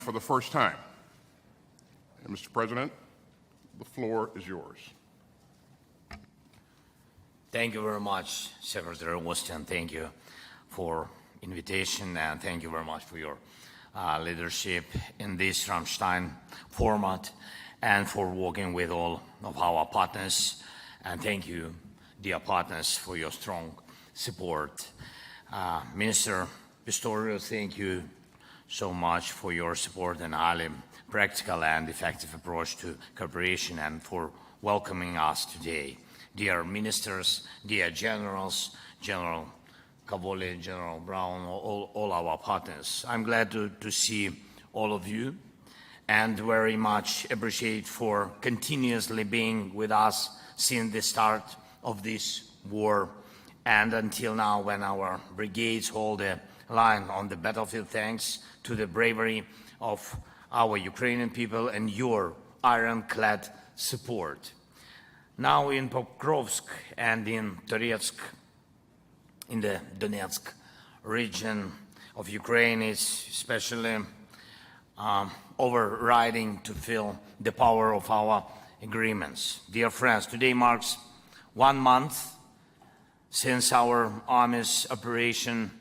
for the first time. And Mr. President, the floor is yours. Thank you very much, Secretary Ostin. Thank you for invitation, and thank you very much for your leadership in this Ramштайн format and for working with all of our partners. And thank you, dear partners, for your strong support. Minister Pistorius, thank you so much for your support and highly practical and effective approach to cooperation and for welcoming us today. Dear ministers, dear generals, General Cavoli, General Brown, all our partners. I'm glad to see all of you and very much appreciate for continuously being with us since the start of this war and until now when our brigades hold a line on the battlefield, thanks to the bravery of our Ukrainian people and your ironclad support. Now in Pokrovsk and in Toretsk, in the Donetsk region of Ukraine, is especially overriding to feel the power of our agreements. Dear friends, today marks 1 month since our army's operation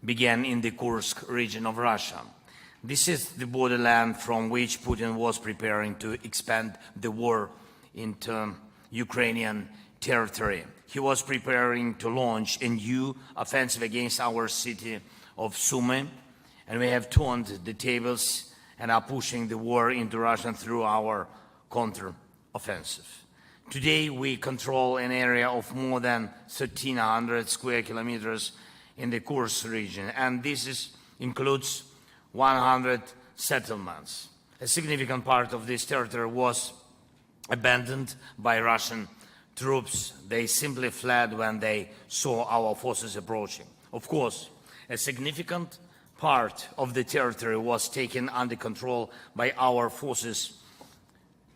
began in the Kursk region of Russia. This is the borderland from which Putin was preparing to expand the war into Ukrainian territory. He was preparing to launch a new offensive against our city of Sumy, and we have turned the tables and are pushing the war into Russia through our counter-offensive. Today we control an area of more than 1,300 square kilometers in the Kursk region, and this includes 100 settlements. A significant part of this territory was abandoned by Russian troops. They simply fled when they saw our forces approaching. Of course, a significant part of the territory was taken under control by our forces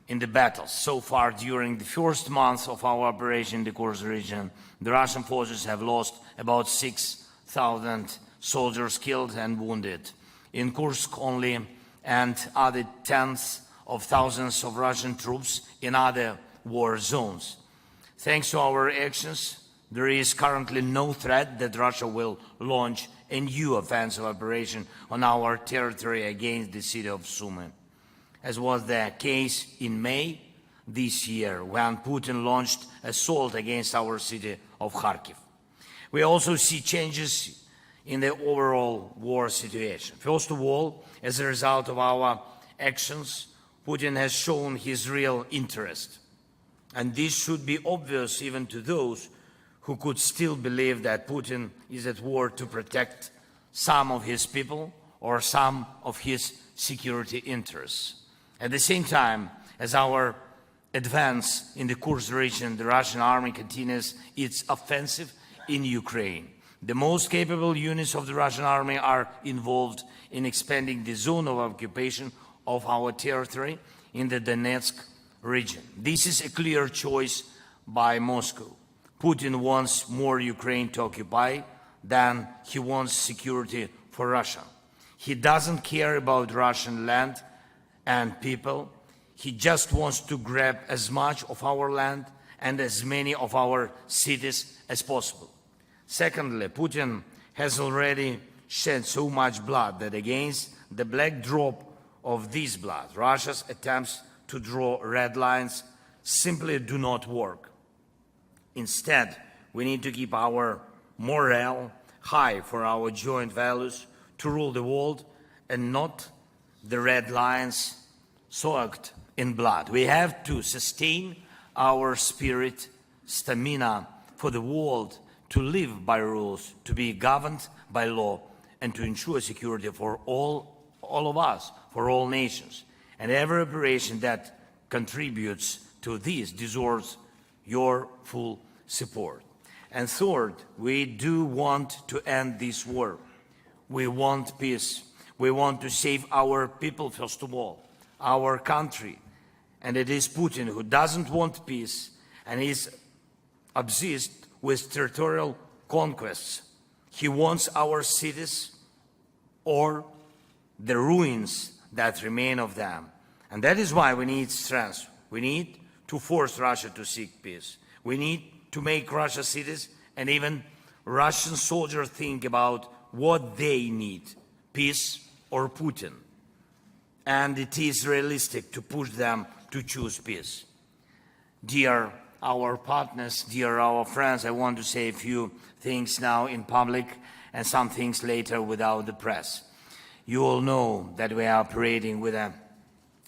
in the battles. So far, during the first month of our operation in the Kursk region, the Russian forces have lost about 6,000 soldiers killed and wounded in Kursk only, and other tens of thousands of Russian troops in other war zones. Thanks to our actions, there is currently no threat that Russia will launch a new offensive operation on our territory against the city of Sumy, as was the case in May this year when Putin launched assault against our city of Kharkiv. We also see changes in the overall war situation. First of all, as a result of our actions, Putin has shown his real interest. And this should be obvious even to those who could still believe that Putin is at war to protect some of his people or some of his security interests. At the same time, as our advance in the Kursk region, the Russian army continues its offensive in Ukraine. The most capable units of the Russian army are involved in expanding the zone of occupation of our territory in the Donetsk region. This is a clear choice by Moscow. Putin wants more Ukraine to occupy than he wants security for Russia. He doesn't care about Russian land and people. He just wants to grab as much of our land and as many of our cities as possible. Secondly, Putin has already shed so much blood that against the backdrop of this blood, Russia's attempts to draw red lines simply do not work. Instead, we need to keep our morale high for our joint values to rule the world and not the red lines soaked in blood. We have to sustain our spirit, stamina for the world to live by rules, to be governed by law, and to ensure security for all of us, for all nations. And every operation that contributes to this deserves your full support. And third, we do want to end this war. We want peace. We want to save our people, first of all, our country. And it is Putin who doesn't want peace and is obsessed with territorial conquests. He wants our cities or the ruins that remain of them. And that is why we need strength. We need to force Russia to seek peace. We need to make Russia cities and even Russian soldiers think about what they need, peace or Putin. And it is realistic to push them to choose peace. Dear our partners, dear our friends, I want to say a few things now in public and some things later without the press. You all know that we are operating with a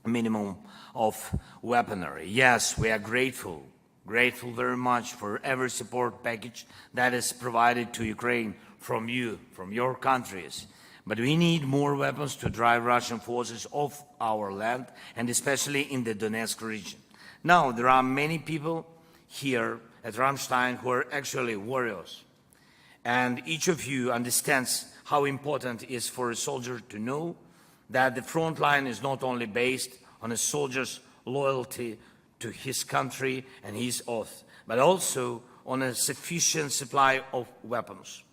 minimum of weaponry. Yes, we are grateful very much for every support package that is provided to Ukraine from you, from your countries. But we need more weapons to drive Russian forces off our land, and especially in the Donetsk region. Now, there are many people here at Ramштайн who are actually warriors. And each of you understands how important it is for a soldier to know that the front line is not only based on a soldier's loyalty to his country and his oath, but also on a sufficient supply of weapons.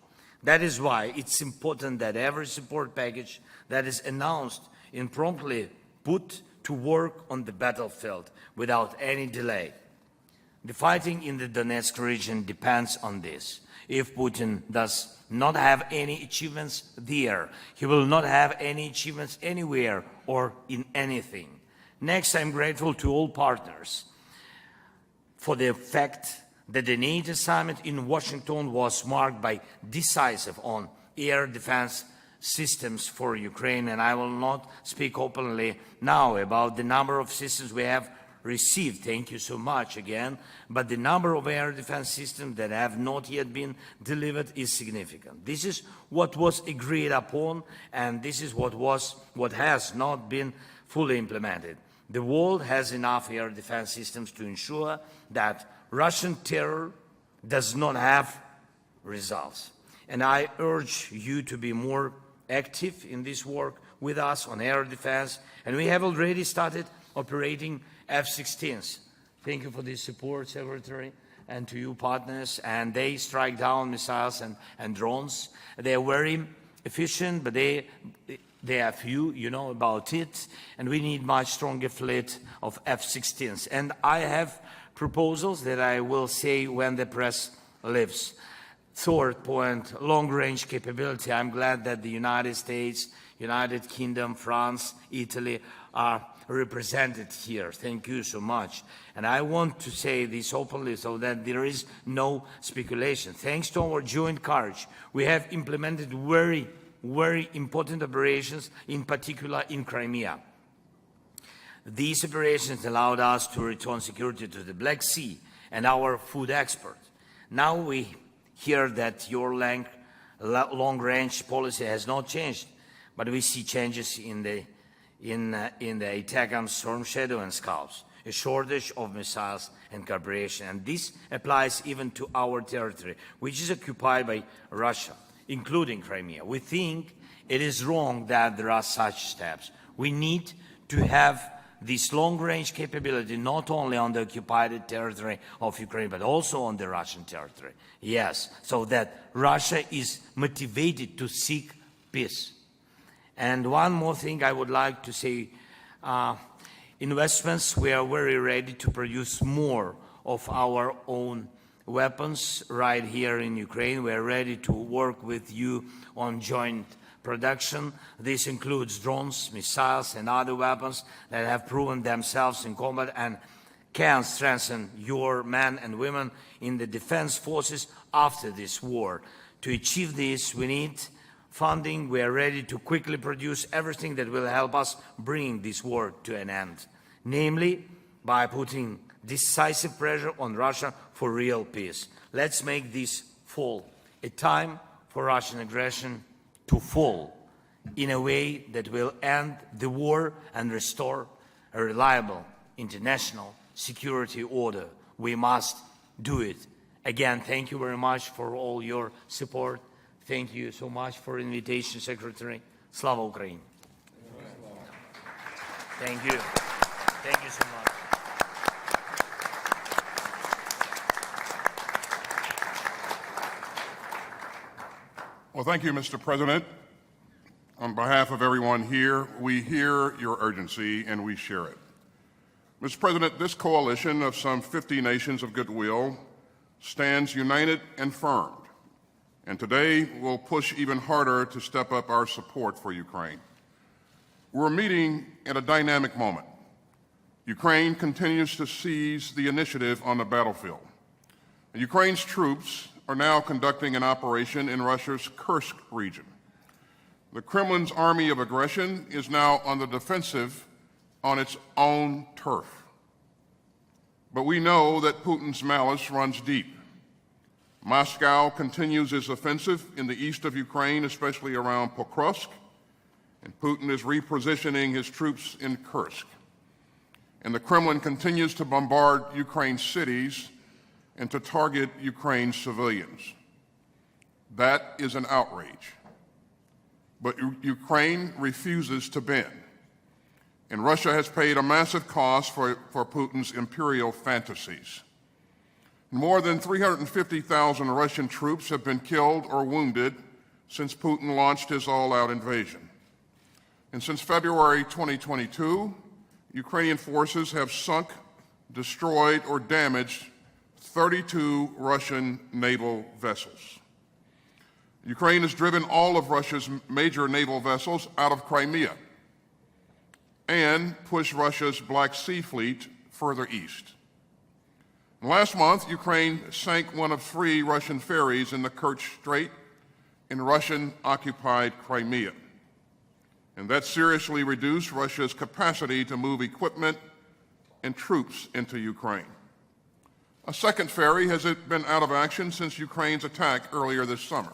That is why it's important that every support package that is announced is promptly put to work on the battlefield without any delay. The fighting in the Donetsk region depends on this. If Putin does not have any achievements there, he will not have any achievements anywhere or in anything. Next, I'm grateful to all partners for the fact that the NATO summit in Washington was marked by decisive on air defense systems for Ukraine, and I will not speak openly now about the number of systems we have received. Thank you so much again. But the number of air defense systems that have not yet been delivered is significant. This is what was agreed upon, and this is what has not been fully implemented. The world has enough air defense systems to ensure that Russian terror does not have results. And I urge you to be more active in this work with us on air defense. And we have already started operating F-16s. Thank you for this support, Secretary, and to you partners. And they strike down missiles and drones. They are very efficient, but they are few, you know about it. And we need much stronger fleet of F-16s. And I have proposals that I will say when the press leaves. Third point, long-range capability. I'm glad that the United States, United Kingdom, France, Italy are represented here. Thank you so much. And I want to say this openly so that there is no speculation. Thanks to our joint courage, we have implemented very, very important operations, in particular in Crimea. These operations allowed us to return security to the Black Sea and our food export. Now we hear that your long-range policy has not changed, but we see changes in the ATACMS, Storm Shadow and Scalps, a shortage of missiles and cooperation. And this applies even to our territory, which is occupied by Russia, including Crimea. We think it is wrong that there are such steps. We need to have this long-range capability not only on the occupied territory of Ukraine, but also on the Russian territory. Yes, so that Russia is motivated to seek peace. And one more thing I would like to say, investments, we are very ready to produce more of our own weapons right here in Ukraine. We are ready to work with you on joint production. This includes drones, missiles, and other weapons that have proven themselves in combat and can strengthen your men and women in the defense forces after this war. To achieve this, we need funding. We are ready to quickly produce everything that will help us bring this war to an end, namely by putting decisive pressure on Russia for real peace. Let's make this fall a time for Russian aggression to fall in a way that will end the war and restore a reliable international security order. We must do it. Again, thank you very much for all your support. Thank you so much for the invitation, Secretary. Slava Ukraini. Thank you. Thank you so much. Well, thank you, Mr. President. On behalf of everyone here, we hear your urgency and we share it. Mr. President, this coalition of some 50 nations of goodwill stands united and firm, and today we'll push even harder to step up our support for Ukraine. We're meeting at a dynamic moment. Ukraine continues to seize the initiative on the battlefield. And Ukraine's troops are now conducting an operation in Russia's Kursk region. The Kremlin's army of aggression is now on the defensive on its own turf. But we know that Putin's malice runs deep. Moscow continues its offensive in the east of Ukraine, especially around Pokrovsk, and Putin is repositioning his troops in Kursk. And the Kremlin continues to bombard Ukraine's cities and to target Ukraine's civilians. That is an outrage. But Ukraine refuses to bend. And Russia has paid a massive cost for Putin's imperial fantasies. More than 350,000 Russian troops have been killed or wounded since Putin launched his all-out invasion. And since February 2022, Ukrainian forces have sunk, destroyed, or damaged 32 Russian naval vessels. Ukraine has driven all of Russia's major naval vessels out of Crimea and pushed Russia's Black Sea Fleet further east. Last month, Ukraine sank one of 3 Russian ferries in the Kerch Strait in Russian-occupied Crimea. And that seriously reduced Russia's capacity to move equipment and troops into Ukraine. A second ferry has been out of action since Ukraine's attack earlier this summer.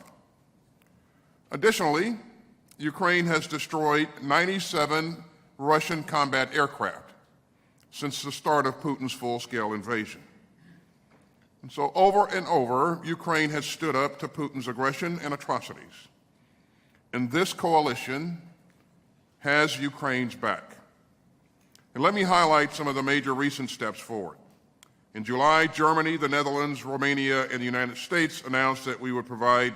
Additionally, Ukraine has destroyed 97 Russian combat aircraft since the start of Putin's full-scale invasion. And so over and over, Ukraine has stood up to Putin's aggression and atrocities. And this coalition has Ukraine's back. And let me highlight some of the major recent steps forward. In July, Germany, the Netherlands, Romania, and the United States announced that we would provide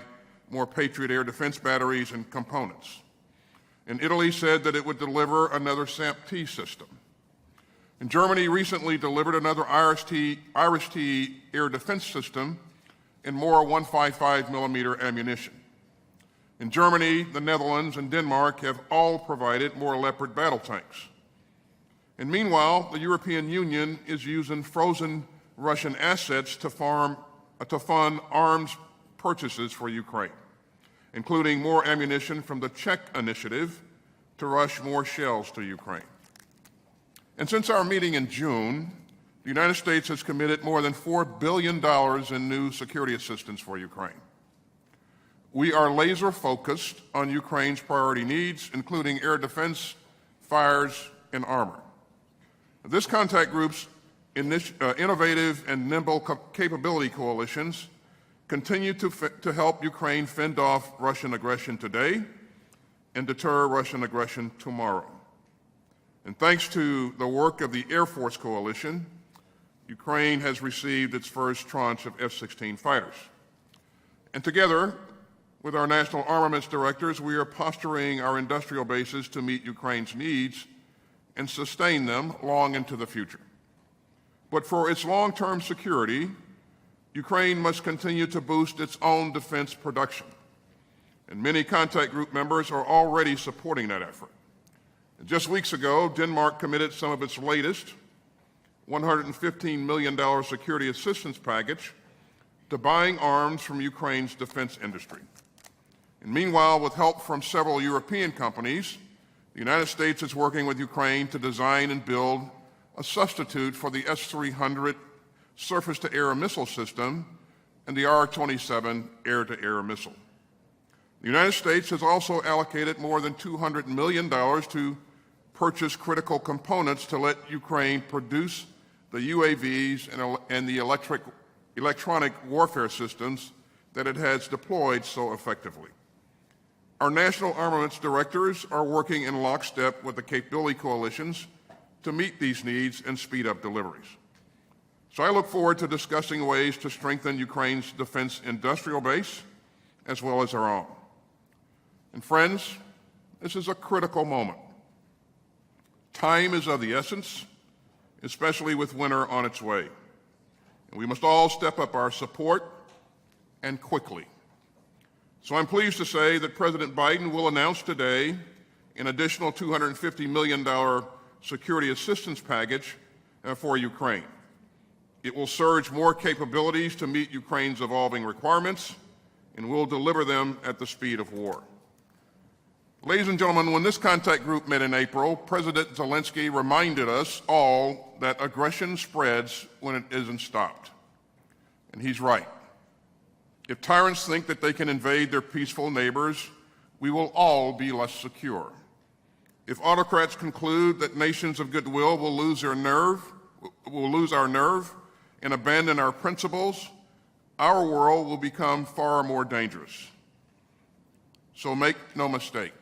more Patriot air defense batteries and components. And Italy said that it would deliver another SAMP-T system. And Germany recently delivered another Irish-T air defense system and more 155 millimeter ammunition. In Germany, the Netherlands, and Denmark have all provided more Leopard battle tanks. And meanwhile, the European Union is using frozen Russian assets to fund arms purchases for Ukraine, including more ammunition from the Czech initiative to rush more shells to Ukraine. And since our meeting in June, the United States has committed more than $4 billion in new security assistance for Ukraine. We are laser focused on Ukraine's priority needs, including air defense, fires, and armor. This contact group's innovative and nimble capability coalitions continue to help Ukraine fend off Russian aggression today and deter Russian aggression tomorrow. And thanks to the work of the Air Force Coalition, Ukraine has received its first tranche of F-16 fighters. And together with our national armaments directors, we are posturing our industrial bases to meet Ukraine's needs and sustain them long into the future. But for its long-term security, Ukraine must continue to boost its own defense production. And many contact group members are already supporting that effort. And just weeks ago, Denmark committed some of its latest $115 million security assistance package to buying arms from Ukraine's defense industry. And meanwhile, with help from several European companies, the United States is working with Ukraine to design and build a substitute for the S-300 surface-to-air missile system and the R-27 air-to-air missile. The United States has also allocated more than $200 million to purchase critical components to let Ukraine produce the UAVs and the electronic warfare systems that it has deployed so effectively. Our national armaments directors are working in lockstep with the capability coalitions to meet these needs and speed up deliveries. So I look forward to discussing ways to strengthen Ukraine's defense industrial base as well as our own. And friends, This is a critical moment. Time is of the essence, especially with winter on its way. And we must all step up our support, and quickly. So I'm pleased to say that President Biden will announce today an additional $250 million security assistance package for Ukraine. It will surge more capabilities to meet Ukraine's evolving requirements, and will deliver them at the speed of war. Ladies and gentlemen, when this contact group met in April, President Zelenskyy reminded us all that aggression spreads when it isn't stopped. And he's right. If tyrants think that they can invade their peaceful neighbors, we will all be less secure. If autocrats conclude that nations of goodwill will lose our nerve and abandon our principles, our world will become far more dangerous. So make no mistake.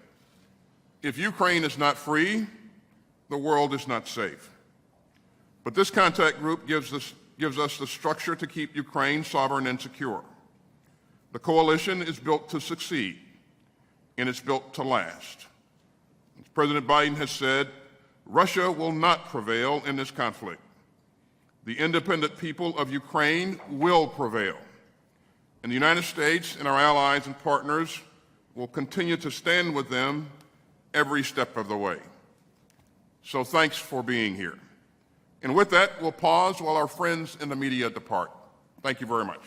If Ukraine is not free, the world is not safe. But this contact group gives us the structure to keep Ukraine sovereign and secure. The coalition is built to succeed, and it's built to last. As President Biden has said, Russia will not prevail in this conflict. The independent people of Ukraine will prevail. And the United States and our allies and partners will continue to stand with them every step of the way. So thanks for being here. And with that, we'll pause while our friends in the media depart. Thank you very much.